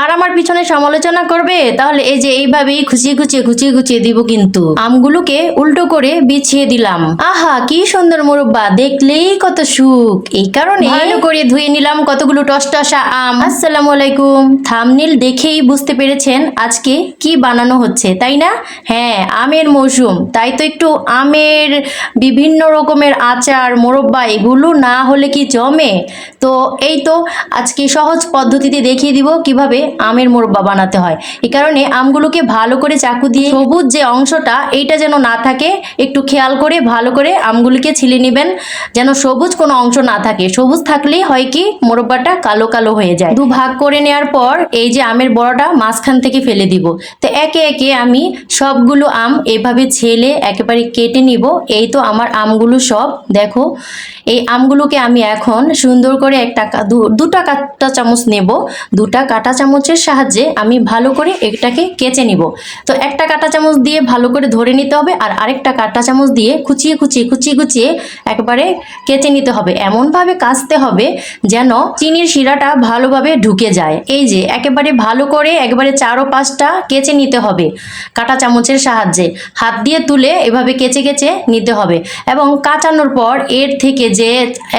আর আমার পিছনে সমালোচনা করবে, তাহলে এই যে এইভাবেই খুচিয়ে দিব। কিন্তু আমগুলোকে উল্টো করে বিছিয়ে দিলাম। আহা কি সুন্দর মোরব্বা, দেখলেই কত সুখ। এই কারণে ভালো করে ধুয়ে নিলাম কতগুলো টসটসা আম। আসসালামু আলাইকুম। থাম্বনেল দেখেই বুঝতে পেরেছেন আজকে কি বানানো হচ্ছে, তাই না? হ্যাঁ, আমের মৌসুম, তাই তো একটু আমের বিভিন্ন রকমের আচার, মোরব্বা এগুলো না হলে কি জমে? তো এই তো আজকে সহজ পদ্ধতিতে দেখিয়ে দিব কিভাবে আমের মোরব্বা বানাতে হয়। এই কারণে আমগুলোকে ভালো করে চাকু দিয়ে সবুজ যে অংশটা এইটা যেন না থাকে, একটু খেয়াল করে ভালো করে আমগুলোকে ছিলে নেবেন, যেন সবুজ কোনো অংশ না থাকে। সবুজ থাকলেই হয় কি মোরব্বাটা কালো কালো হয়ে যায়। দু ভাগ করে নেওয়ার পর এই যে আমের বড়টা মাঝখান থেকে ফেলে দিব। তো একে একে আমি সবগুলো আম এভাবে ছেলে একেবারে কেটে নিব। এই তো আমার আমগুলো সব দেখো। এই আমগুলোকে আমি এখন সুন্দর করে দুটা কাঁটা চামচ নেব। দুটা কাঁটা চামচের সাহায্যে আমি ভালো করে এটাকে কেচে নিব। তো একটা কাঁটা চামচ দিয়ে ভালো করে ধরে নিতে হবে, আর আরেকটা কাঁটা চামচ দিয়ে কুচিয়ে একবারে কেচে নিতে হবে। এমনভাবে কাচতে হবে যেন চিনির শিরাটা ভালোভাবে ঢুকে যায়। এই যে একেবারে ভালো করে একবারে 4 ও 5টা কেচে নিতে হবে কাঁটা চামচের সাহায্যে। হাত দিয়ে তুলে এভাবে কেচে নিতে হবে। এবং কাচানোর পর এর থেকে যে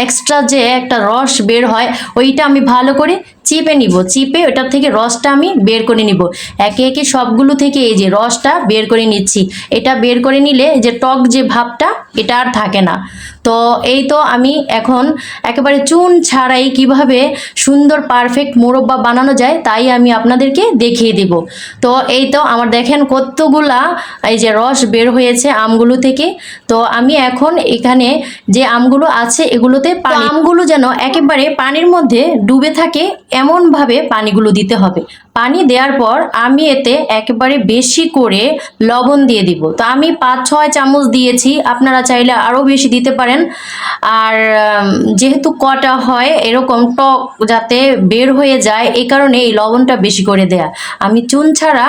এক্সট্রা যে একটা রস বের হয়, ওইটা আমি ভালো করে চিপে নিব। চিপে ওটার থেকে রসটা আমি বের করে নিব। একে একে সবগুলো থেকে এই যে রসটা বের করে নিচ্ছি। এটা বের করে নিলে যে টক যে ভাবটা এটা আর থাকে না। তো এই তো আমি এখন একেবারে চুন ছাড়াই কিভাবে সুন্দর পারফেক্ট মোরব্বা বানানো যায় তাই আমি আপনাদেরকে দেখিয়ে দিব। তো এই তো আমার দেখেন কতগুলা এই যে রস বের হয়েছে আমগুলো থেকে। তো আমি এখন এখানে যে আমগুলো আছে এগুলোতে আমগুলো যেন একেবারে পানির মধ্যে ডুবে থাকে এমনভাবে পানিগুলো দিতে হবে। পানি দেওয়ার পর আমি এতে একেবারে বেশি করে লবণ দিয়ে দিব। তো আমি 5-6 চামচ দিয়েছি, আপনারা চাইলে আরও বেশি দিতে পারেন। আর যেহেতু কটা হয় এরকম টক যাতে বের হয়ে যায়, এই কারণে এই লবণটা বেশি করে দেয়া। আমি চুন ছাড়া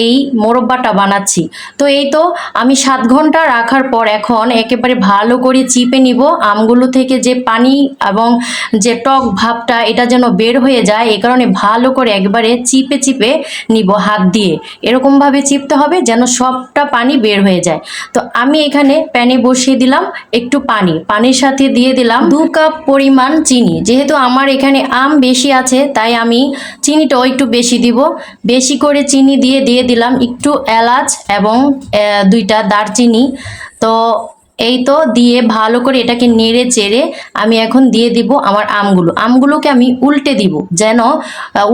এই মোরব্বাটা বানাচ্ছি। তো এই তো আমি 7 ঘন্টা রাখার পর এখন একেবারে ভালো করে চিপে নিব। আমগুলো থেকে যে পানি এবং যে টক ভাবটা এটা যেন বের হয়ে যায়, এই কারণে ভালো করে একবারে চিপে নিব হাত দিয়ে। এরকমভাবে চিপতে হবে যেন সবটা পানি বের হয়ে যায়। তো আমি এখানে প্যানে বসিয়ে দিলাম একটু পানির সাথে দিয়ে দিলাম 2 কাপ পরিমাণ চিনি। যেহেতু আমার এখানে আম বেশি আছে তাই আমি চিনিটাও একটু বেশি দিব। বেশি করে চিনি দিয়ে দিলাম একটু এলাচ এবং 2টা দারচিনি। তো এই তো দিয়ে ভালো করে এটাকে নেড়ে চেড়ে আমি এখন দিয়ে দিব আমার আমগুলোকে আমি উল্টে দিব যেন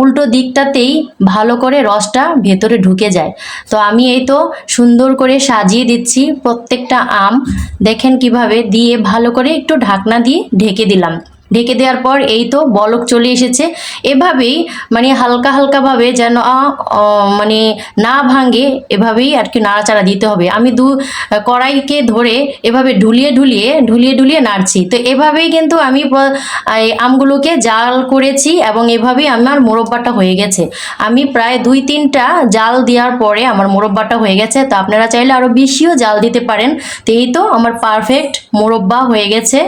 উল্টো দিকটাতেই ভালো করে রসটা ভেতরে ঢুকে যায়। তো আমি এই তো সুন্দর করে সাজিয়ে দিচ্ছি প্রত্যেকটা আম। দেখেন কিভাবে দিয়ে ভালো করে একটু ঢাকনা দিয়ে ঢেকে দিলাম। ঢেকে দেওয়ার পর এই তো বলক চলে এসেছে। এভাবেই মানে হালকা ভাবে যেন মানে না ভাঙে এভাবেই আর কি নাড়াচাড়া দিতে হবে। আমি কড়াইকে ধরে এভাবে ঢুলিয়ে নাড়ছি। তো এভাবেই কিন্তু আমি আমগুলোকে জাল করেছি এবং এভাবেই আমার মোরব্বাটা হয়ে গেছে। আমি প্রায় 2-3টা জাল দেওয়ার পরে আমার মোরব্বাটা হয়ে গেছে। তো আপনারা চাইলে আরও বেশিও জাল দিতে পারেন। তো এই তো আমার পারফেক্ট মোরব্বা হয়ে গেছে।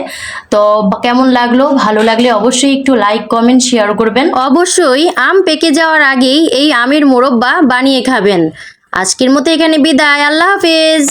তো কেমন লাগলো? ভালো লাগলে অবশ্যই একটু লাইক কমেন্ট শেয়ার করবেন। অবশ্যই আম পেকে যাওয়ার আগেই এই আমের মোরব্বা বানিয়ে খাবেন। আজকের মতো এখানে বিদায়। আল্লাহ হাফেজ।